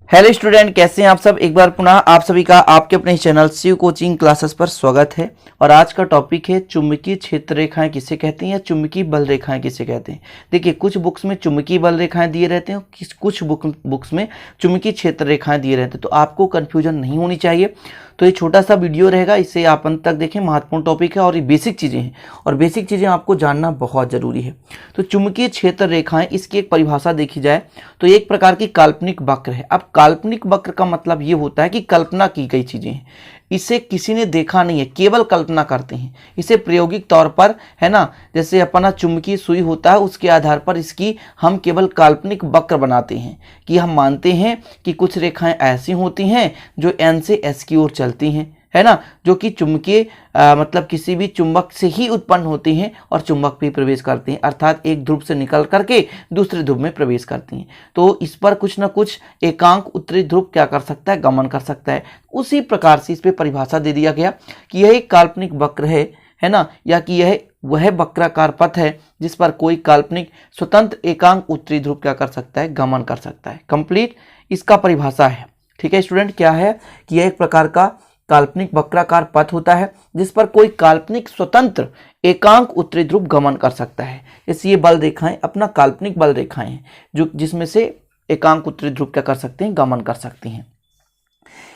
Hello student, कैसे हैं आप सब। एक बार पुनः आप सभी का आपके अपने चैनल शिव कोचिंग क्लासेस पर स्वागत है। और आज का टॉपिक है चुंबकीय क्षेत्र रेखाएं किसे कहते हैं या चुंबकीय बल रेखाएं किसे कहते हैं। देखिए, कुछ बुक्स में चुंबकीय बल रेखाएं दिए रहते हैं, कुछ बुक्स में चुंबकीय क्षेत्र रेखाएं दिए रहते हैं, तो आपको कन्फ्यूजन नहीं होनी चाहिए। तो ये छोटा सा वीडियो रहेगा, इसे आप अंत तक देखें। महत्वपूर्ण टॉपिक है और ये बेसिक चीज़ें हैं और बेसिक चीज़ें आपको जानना बहुत ज़रूरी है। तो चुंबकीय क्षेत्र रेखाएं, इसकी एक परिभाषा देखी जाए तो एक प्रकार की काल्पनिक वक्र है। अब काल्पनिक वक्र का मतलब ये होता है कि कल्पना की गई चीज़ें हैं, इसे किसी ने देखा नहीं है, केवल कल्पना करते हैं। इसे प्रायोगिक तौर पर, है ना, जैसे अपना चुंबकीय सुई होता है, उसके आधार पर इसकी हम केवल काल्पनिक वक्र बनाते हैं कि हम मानते हैं कि कुछ रेखाएं ऐसी होती हैं जो एन से एस की ओर चलती हैं, है ना, जो कि चुंबकीय मतलब किसी भी चुंबक से ही उत्पन्न होती हैं और चुंबक पे प्रवेश करती हैं, अर्थात एक ध्रुव से निकल करके दूसरे ध्रुव में प्रवेश करती हैं। तो इस पर कुछ ना कुछ एकांक उत्तरी ध्रुव क्या कर सकता है, गमन कर सकता है। उसी प्रकार से इस पर परिभाषा दे दिया गया कि यह एक काल्पनिक वक्र है ना, या कि यह वह वक्राकार पथ है जिस पर कोई काल्पनिक स्वतंत्र एकांक उत्तरी ध्रुव क्या कर सकता है, गमन कर सकता है। कंप्लीट इसका परिभाषा है। ठीक है स्टूडेंट, क्या है कि यह एक प्रकार का काल्पनिक वक्राकार पथ होता है जिस पर कोई काल्पनिक स्वतंत्र एकांक उत्तरी ध्रुव गमन कर सकता है। जैसे ये बल रेखाएं अपना काल्पनिक बल रेखाएं हैं जो जिसमें से एकांक उत्तरी ध्रुव क्या कर सकते हैं, गमन कर सकती हैं।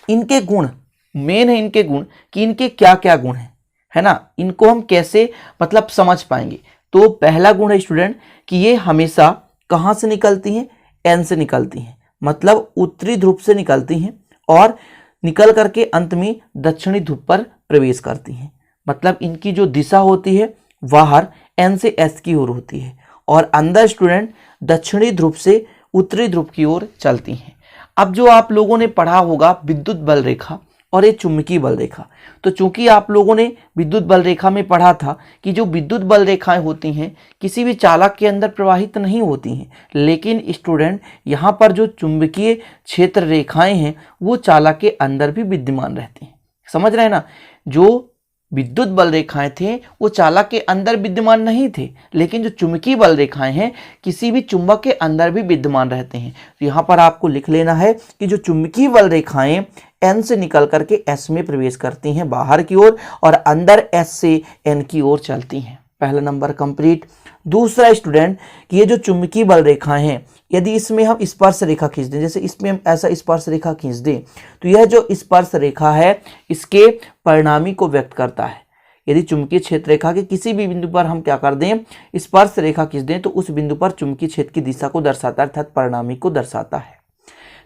इनके गुण मेन है, इनके गुण कि इनके क्या क्या गुण है ना, इनको हम कैसे मतलब समझ पाएंगे। तो पहला गुण है स्टूडेंट कि ये हमेशा कहाँ से निकलती हैं, एन से निकलती हैं, मतलब उत्तरी ध्रुव से निकलती हैं और निकल करके अंत में दक्षिणी ध्रुव पर प्रवेश करती हैं। मतलब इनकी जो दिशा होती है बाहर एन से एस की ओर होती है और अंदर स्टूडेंट दक्षिणी ध्रुव से उत्तरी ध्रुव की ओर चलती हैं। अब जो आप लोगों ने पढ़ा होगा विद्युत बल रेखा और ये चुंबकीय बल रेखा, तो चूंकि आप लोगों ने विद्युत बल रेखा में पढ़ा था कि जो विद्युत बल रेखाएं होती हैं किसी भी चालक के अंदर प्रवाहित नहीं होती हैं, लेकिन स्टूडेंट यहाँ पर जो चुंबकीय क्षेत्र रेखाएं हैं वो चालक के अंदर भी विद्यमान रहती हैं। समझ रहे हैं ना, जो विद्युत बल रेखाएं थे वो चालक के अंदर विद्यमान नहीं थे, लेकिन जो चुंबकीय बल रेखाएं हैं किसी भी चुंबक के अंदर भी विद्यमान रहते हैं। तो यहाँ पर आपको लिख लेना है कि जो चुंबकीय बल रेखाएं एन से निकल करके एस में प्रवेश करती हैं बाहर की ओर और अंदर एस से एन की ओर चलती हैं। पहला नंबर कंप्लीट। दूसरा स्टूडेंट कि ये जो चुंबकीय बल रेखाएं हैं यदि इसमें हम स्पर्श रेखा खींच दें, जैसे इसमें हम ऐसा स्पर्श रेखा खींच दें, तो यह जो स्पर्श रेखा है इसके परिणामी को व्यक्त करता है। यदि चुंबकीय क्षेत्र रेखा के किसी भी बिंदु पर हम क्या कर दें, स्पर्श रेखा खींच दें, तो उस बिंदु पर चुंबकीय क्षेत्र की दिशा को दर्शाता है, अर्थात परिणामी को दर्शाता है।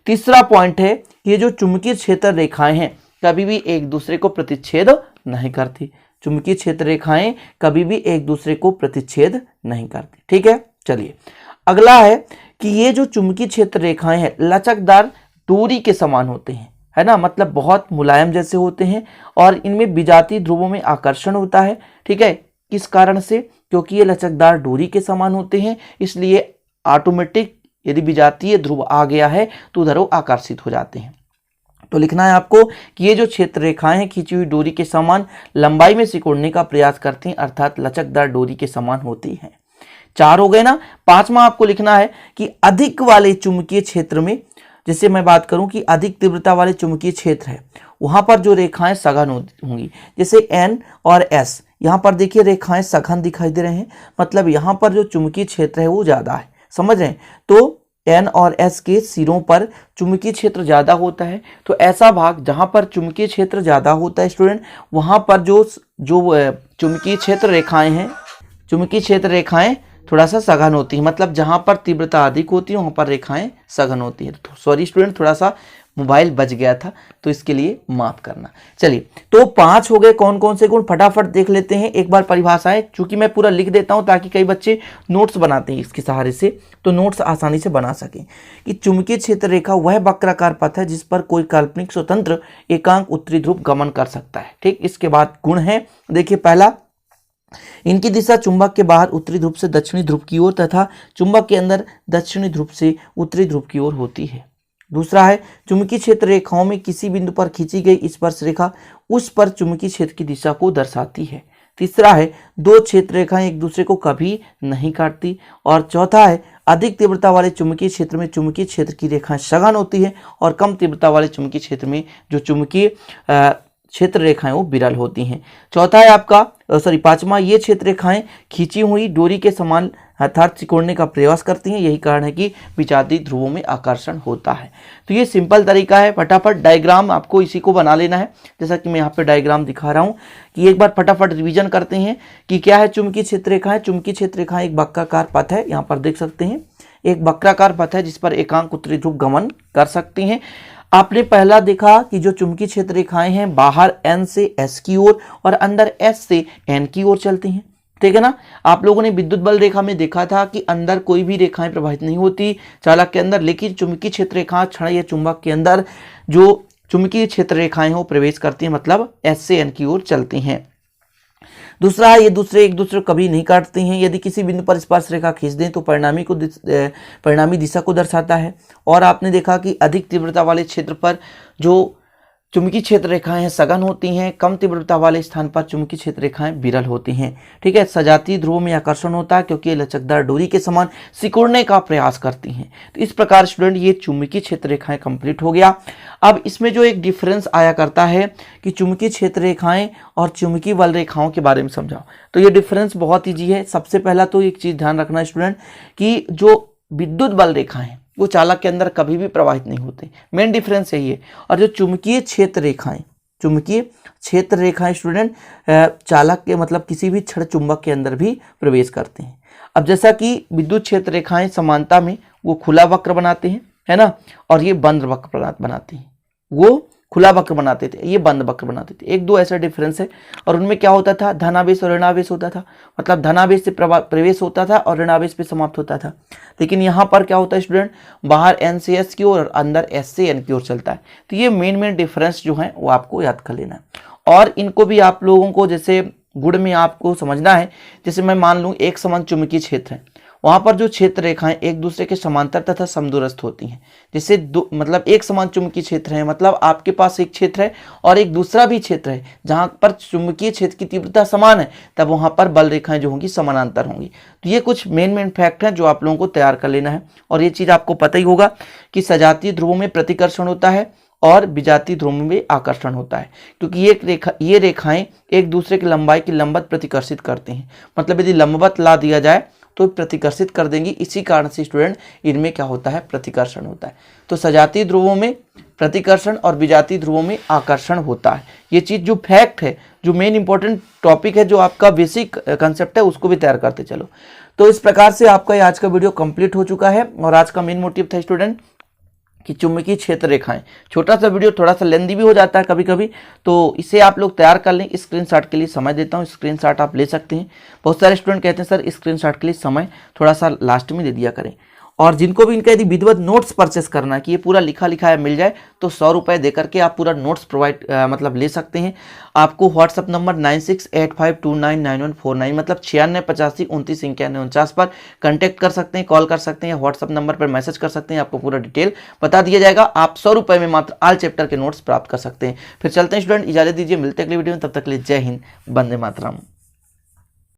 तीसरा पॉइंट है कि ये जो चुंबकीय क्षेत्र रेखाएं हैं कभी भी एक दूसरे को प्रतिच्छेद नहीं करती। चुंबकीय क्षेत्र रेखाएं कभी भी एक दूसरे को प्रतिच्छेद नहीं करती। ठीक है, चलिए अगला है कि ये जो चुंबकीय क्षेत्र रेखाएं हैं लचकदार डोरी के समान होते हैं, है ना, मतलब बहुत मुलायम जैसे होते हैं और इनमें विजातीय ध्रुवों में आकर्षण होता है। ठीक है, किस कारण से, क्योंकि ये लचकदार डोरी के समान होते हैं, इसलिए ऑटोमेटिक यदि विजातीय ध्रुव आ गया है तो उधर वो आकर्षित हो जाते हैं। तो लिखना है आपको कि ये जो क्षेत्र रेखाएं हैं खींची हुई डोरी के समान लंबाई में सिकुड़ने का प्रयास करती हैं, अर्थात लचकदार डोरी के समान होती हैं। 4 हो गए ना। 5वां आपको लिखना है कि अधिक वाले चुंबकीय क्षेत्र में, जैसे मैं बात करूं कि अधिक तीव्रता वाले चुंबकीय क्षेत्र है वहां पर जो रेखाएं सघन होंगी, जैसे एन और एस, यहाँ पर देखिए रेखाएं सघन दिखाई दे रहे हैं, मतलब यहाँ पर जो चुंबकीय क्षेत्र है वो ज्यादा है। समझ रहे हैं, तो एन और एस के सिरों पर चुंबकीय क्षेत्र ज्यादा होता है। तो ऐसा भाग जहां पर चुंबकीय क्षेत्र ज्यादा होता है स्टूडेंट, वहां पर जो चुंबकीय क्षेत्र रेखाएं हैं, चुंबकीय क्षेत्र रेखाएं थोड़ा सा सघन होती है, मतलब जहां पर तीव्रता अधिक होती है वहां पर रेखाएं सघन होती है। तो सॉरी स्टूडेंट, थोड़ा सा मोबाइल बज गया था तो इसके लिए माफ करना। चलिए, तो 5 हो गए। कौन कौन से गुण फटाफट देख लेते हैं एक बार परिभाषाएं, चूंकि मैं पूरा लिख देता हूं ताकि कई बच्चे नोट्स बनाते हैं इसके सहारे से, तो नोट्स आसानी से बना सकें। कि चुंबकीय क्षेत्र रेखा वह वक्राकार पथ है जिस पर कोई काल्पनिक स्वतंत्र एकांक उत्तरी ध्रुव गमन कर सकता है। ठीक, इसके बाद गुण है, देखिए पहला, इनकी दिशा चुंबक के बाहर उत्तरी ध्रुव से दक्षिणी ध्रुव की ओर तथा चुंबक के अंदर दक्षिणी ध्रुव से उत्तरी ध्रुव की ओर होती है। दूसरा है, चुंबकीय क्षेत्र रेखाओं में किसी बिंदु पर खींची गई स्पर्श रेखा उस पर चुंबकीय क्षेत्र की दिशा को दर्शाती है। तीसरा है दो क्षेत्र रेखाएं एक दूसरे को कभी नहीं काटती। और चौथा है अधिक तीव्रता वाले चुंबकीय क्षेत्र में चुंबकीय क्षेत्र की रेखाएं सघन होती है और कम तीव्रता वाले चुंबकीय क्षेत्र में जो चुंबकीय क्षेत्र रेखाएं वो विरल होती हैं। चौथा है आपका पांचवा, ये क्षेत्र रेखाएं खींची हुई डोरी के समान अर्थात सिकोड़ने का प्रयास करती हैं। यही कारण है कि विजातीय ध्रुवों में आकर्षण होता है। तो ये सिंपल तरीका है, फटाफट डायग्राम आपको इसी को बना लेना है। जैसा कि मैं यहाँ पे डायग्राम दिखा रहा हूँ कि एक बार फटाफट रिवीजन करते हैं कि क्या है चुंबकीय क्षेत्र रेखाएं। चुंबकीय क्षेत्र रेखाएं एक वक्राकार पथ है, यहाँ पर देख सकते हैं एक वक्राकार पथ है जिस पर एकांक उत्तरी ध्रुव गमन कर सकती हैं। आपने पहला देखा कि जो चुंबकीय क्षेत्र रेखाएं हैं बाहर N से S की ओर और अंदर S से N की ओर चलती हैं, ठीक है ना। आप लोगों ने विद्युत बल रेखा में देखा था कि अंदर कोई भी रेखाएं प्रवाहित नहीं होती चालक के अंदर, लेकिन चुंबकीय क्षेत्र रेखा क्षण या चुंबक के अंदर जो चुंबकीय क्षेत्र रेखाएं हो प्रवेश करती हैं, मतलब S से N की ओर चलती हैं। दूसरा है ये एक दूसरे को कभी नहीं काटते हैं। यदि किसी बिंदु पर स्पर्श रेखा खींच दें तो परिणामी दिशा को दर्शाता है। और आपने देखा कि अधिक तीव्रता वाले क्षेत्र पर जो चुंबकीय क्षेत्र रेखाएं हैं सघन होती हैं, कम तीव्रता वाले स्थान पर चुंबकीय क्षेत्र रेखाएं विरल होती हैं, ठीक है। सजातीय ध्रुवों में आकर्षण होता है क्योंकि ये लचकदार डोरी के समान सिकुड़ने का प्रयास करती हैं। तो इस प्रकार स्टूडेंट ये चुंबकीय क्षेत्र रेखाएं कंप्लीट हो गया। अब इसमें जो एक डिफरेंस आया करता है कि चुंबकीय क्षेत्र रेखाएं और चुंबकीय बल रेखाओं के बारे में समझाओ, तो ये डिफरेंस बहुत ईजी है। सबसे पहला तो एक चीज ध्यान रखना स्टूडेंट कि जो विद्युत बल रेखाएं वो चालक के अंदर कभी भी प्रवाहित नहीं होते, मेन डिफरेंस यही है। और जो चुंबकीय क्षेत्र रेखाएं स्टूडेंट चालक के मतलब किसी भी क्षण चुंबक के अंदर भी प्रवेश करते हैं। अब जैसा कि विद्युत क्षेत्र रेखाएं समानता में वो खुला वक्र बनाते हैं, है ना, और ये बंद वक्र बनाते हैं। वो खुला वक्र बनाते थे, ये बंद वक्र बनाते थे। एक दो ऐसा डिफरेंस है। और उनमें क्या होता था, धनावेश और ऋणावेश होता था, मतलब धनावेश से प्रवेश होता था और ऋणावेश पे समाप्त होता था। लेकिन यहाँ पर क्या होता है स्टूडेंट, बाहर N से S की ओर और अंदर S से N की ओर चलता है। तो ये मेन डिफरेंस जो है वो आपको याद कर लेना है। और इनको भी आप लोगों को जैसे गुण में आपको समझना है। जैसे मैं मान लूँ एक समान चुंबकीय क्षेत्र है, वहां पर जो क्षेत्र रेखाएं एक दूसरे के समांतर तथा समदूरस्थ होती हैं। जैसे मतलब एक समान चुंबकीय क्षेत्र है, मतलब आपके पास एक क्षेत्र है और एक दूसरा भी क्षेत्र है जहां पर चुंबकीय क्षेत्र की तीव्रता समान है, तब वहां पर बल रेखाएं जो होंगी समानांतर होंगी। तो ये कुछ मेन फैक्ट हैं जो आप लोगों को तैयार कर लेना है। और ये चीज आपको पता ही होगा कि सजातीय ध्रुवों में प्रतिकर्षण होता है और विजातीय ध्रुवों में आकर्षण होता है, क्योंकि ये रेखाएं एक दूसरे की लंबाई की लंबवत प्रतिकर्षित करते हैं। मतलब यदि लंबवत ला दिया जाए तो प्रतिकर्षित कर देंगी। इसी कारण से स्टूडेंट इनमें क्या होता है, प्रतिकर्षण होता है। तो सजातीय ध्रुवों में प्रतिकर्षण और विजातीय ध्रुवों में आकर्षण होता है। ये चीज जो फैक्ट है, जो मेन इंपॉर्टेंट टॉपिक है, जो आपका बेसिक कंसेप्ट है, उसको भी तैयार करते चलो। तो इस प्रकार से आपका आज का वीडियो कंप्लीट हो चुका है। और आज का मेन मोटिव था स्टूडेंट कि चुंबकीय क्षेत्र रेखाएं। छोटा सा वीडियो थोड़ा सा लेंदी भी हो जाता है कभी कभी, तो इसे आप लोग तैयार कर लें। स्क्रीनशॉट के लिए समय देता हूँ, स्क्रीनशॉट आप ले सकते हैं। बहुत सारे स्टूडेंट कहते हैं सर स्क्रीनशॉट के लिए समय थोड़ा सा लास्ट में दे दिया करें। और जिनको भी इनका यदि विधिवत नोट्स परचेस करना है कि ये पूरा लिखा लिखाया मिल जाए, तो 100 रुपये देकर के आप पूरा नोट्स प्रोवाइड मतलब ले सकते हैं। आपको व्हाट्सअप नंबर 9685299149 मतलब 9685299149 पर कांटेक्ट कर सकते हैं, कॉल कर सकते हैं, व्हाट्सअप नंबर पर मैसेज कर सकते हैं। आपको पूरा डिटेल बता दिया जाएगा। आप 100 रुपये में मात्र ऑल चैप्टर के नोट्स प्राप्त कर सकते हैं। फिर चलते हैं स्टूडेंट, इजाजत दीजिए, मिलते हैं अगले वीडियो में। तब तक के लिए जय हिंद, वंदे मातरम।